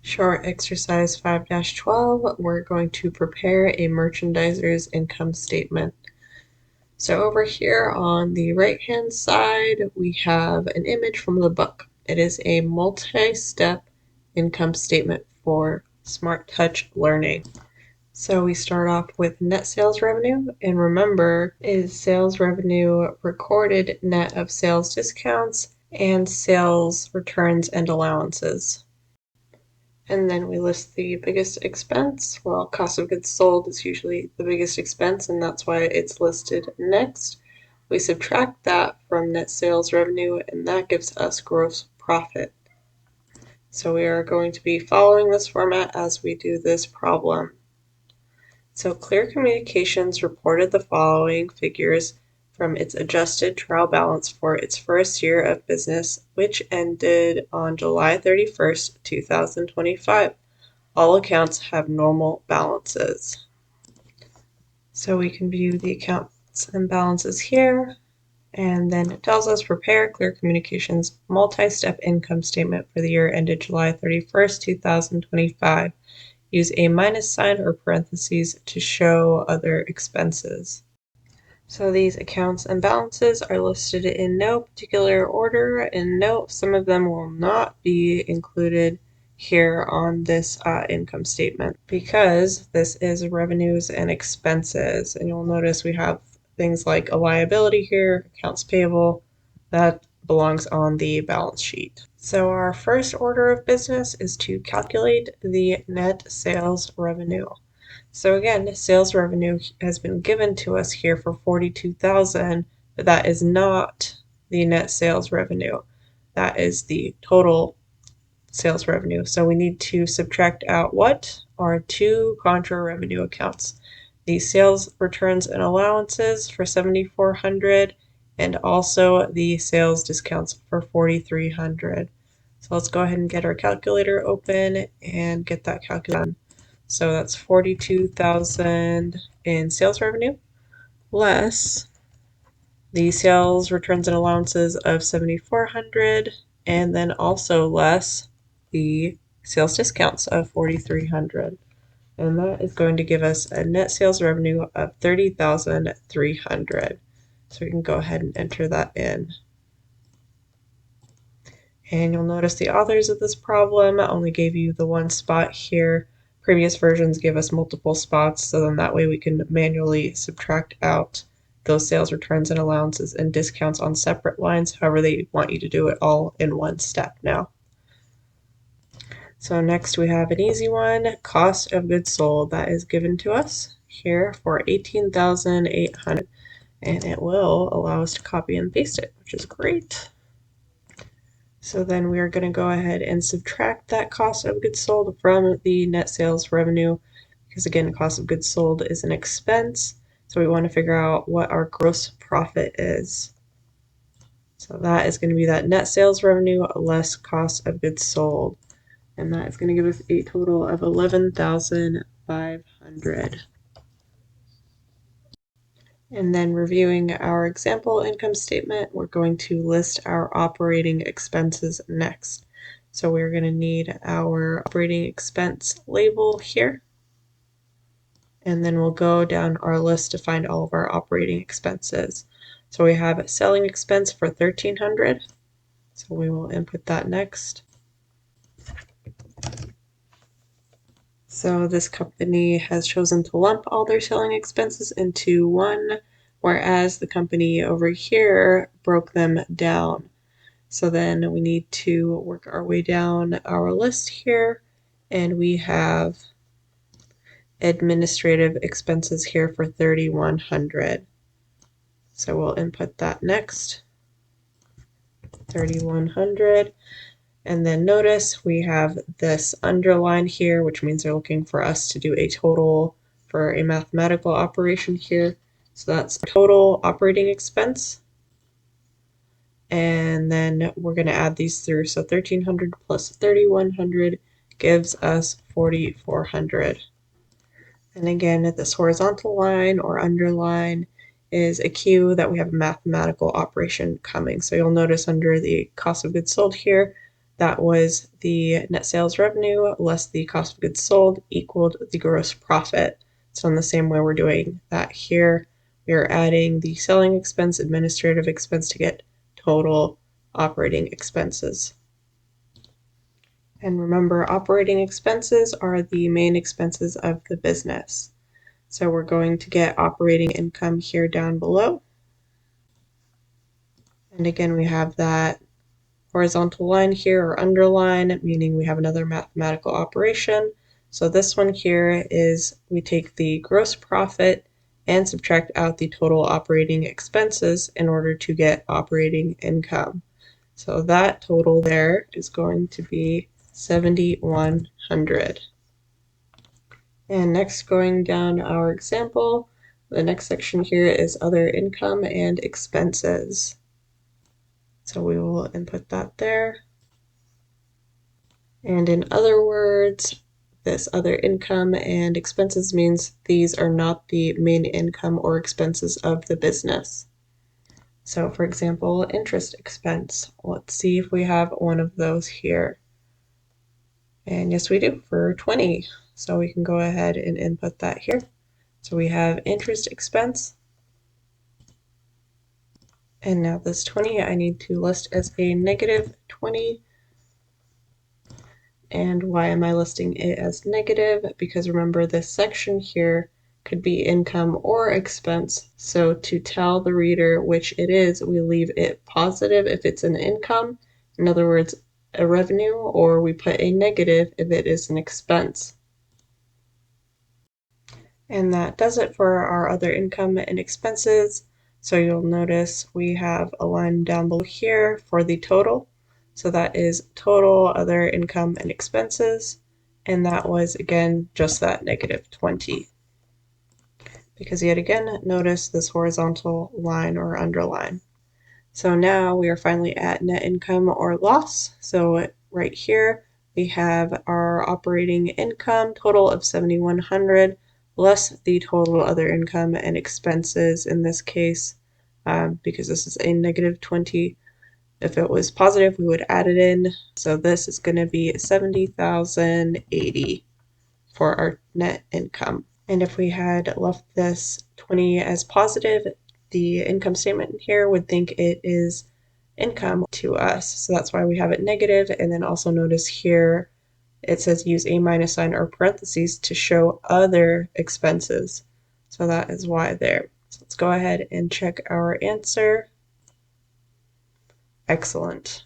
Short exercise 5-12, we're going to prepare a merchandiser's income statement. So over here on the right hand side, we have an image from the book. It is a multi-step income statement for Smart Touch Learning. So we start off with net sales revenue, and remember, is sales revenue recorded net of sales discounts and sales returns and allowances. And then we list the biggest expense. Well, cost of goods sold is usually the biggest expense, and that's why it's listed next. We subtract that from net sales revenue, and that gives us gross profit. So we are going to be following this format as we do this problem. So Clear Communications reported the following figures from its adjusted trial balance for its first year of business, which ended on July 31st, 2025. All accounts have normal balances. So we can view the accounts and balances here, and then it tells us prepare Clear Communications multi-step income statement for the year ended July 31st, 2025. Use a minus sign or parentheses to show other expenses. So these accounts and balances are listed in no particular order, and note some of them will not be included here on this income statement because this is revenues and expenses. And you'll notice we have things like a liability here, accounts payable, that belongs on the balance sheet. So our first order of business is to calculate the net sales revenue. So again, sales revenue has been given to us here for $42,000, but that is not the net sales revenue. That is the total sales revenue. So we need to subtract out what are two contra revenue accounts. The sales returns and allowances for $7,400 and also the sales discounts for $4,300. So let's go ahead and get our calculator open and get that calculator done. So that's 42,000 in sales revenue less the sales returns and allowances of 7,400 and then also less the sales discounts of 4,300. And that is going to give us a net sales revenue of 30,300. So we can go ahead and enter that in. And you'll notice the authors of this problem only gave you the one spot here. Previous versions give us multiple spots, so then that way we can manually subtract out those sales returns and allowances and discounts on separate lines. However, they want you to do it all in one step now. So next we have an easy one, cost of goods sold. That is given to us here for 18,800, and it will allow us to copy and paste it, which is great. So then we are going to go ahead and subtract that cost of goods sold from the net sales revenue, because again, cost of goods sold is an expense. So we want to figure out what our gross profit is. So that is going to be that net sales revenue less cost of goods sold. And that is going to give us a total of 11,500. And then reviewing our example income statement, we're going to list our operating expenses next. So we're going to need our operating expense label here. And then we'll go down our list to find all of our operating expenses. So we have a selling expense for $1,300. So we will input that next. So this company has chosen to lump all their selling expenses into one, whereas the company over here broke them down. So then we need to work our way down our list here, and we have administrative expenses here for $3,100. So we'll input that next, $3,100. And then notice we have this underline here, which means they're looking for us to do a total for a mathematical operation here. So that's total operating expense. And then we're going to add these through. So 1,300 plus 3,100 gives us 4,400. And again, this horizontal line or underline is a cue that we have a mathematical operation coming. So you'll notice under the cost of goods sold here, that was the net sales revenue less the cost of goods sold equaled the gross profit. So in the same way we're doing that here, we are adding the selling expense, administrative expense to get total operating expenses. And remember, operating expenses are the main expenses of the business. So we're going to get operating income here down below. And again, we have that horizontal line here, or underline, meaning we have another mathematical operation. So this one here is we take the gross profit and subtract out the total operating expenses in order to get operating income. So that total there is going to be 7,100. And next, going down our example, the next section here is other income and expenses. So we will input that there. And in other words, this other income and expenses means these are not the main income or expenses of the business. So for example, interest expense. Let's see if we have one of those here. And yes, we do for 20. So we can go ahead and input that here. So we have interest expense. And now this 20 I need to list as a negative 20. And why am I listing it as negative? Because remember, this section here could be income or expense. So to tell the reader which it is, we leave it positive if it's an income, in other words, a revenue, or we put a negative if it is an expense. And that does it for our other income and expenses. So you'll notice we have a line down below here for the total. So that is total other income and expenses. And that was, again, just that negative 20. Because yet again, notice this horizontal line or underline. So now we are finally at net income or loss. So right here, we have our operating income total of 7,100 less the total other income and expenses in this case, because this is a negative 20. If it was positive, we would add it in. So this is going to be 70,080 for our net income. And if we had left this 20 as positive, the income statement here would think it is income to us. So that's why we have it negative. And then also notice here, it says use a minus sign or parentheses to show other expenses. So that is why there. So let's go ahead and check our answer. Excellent.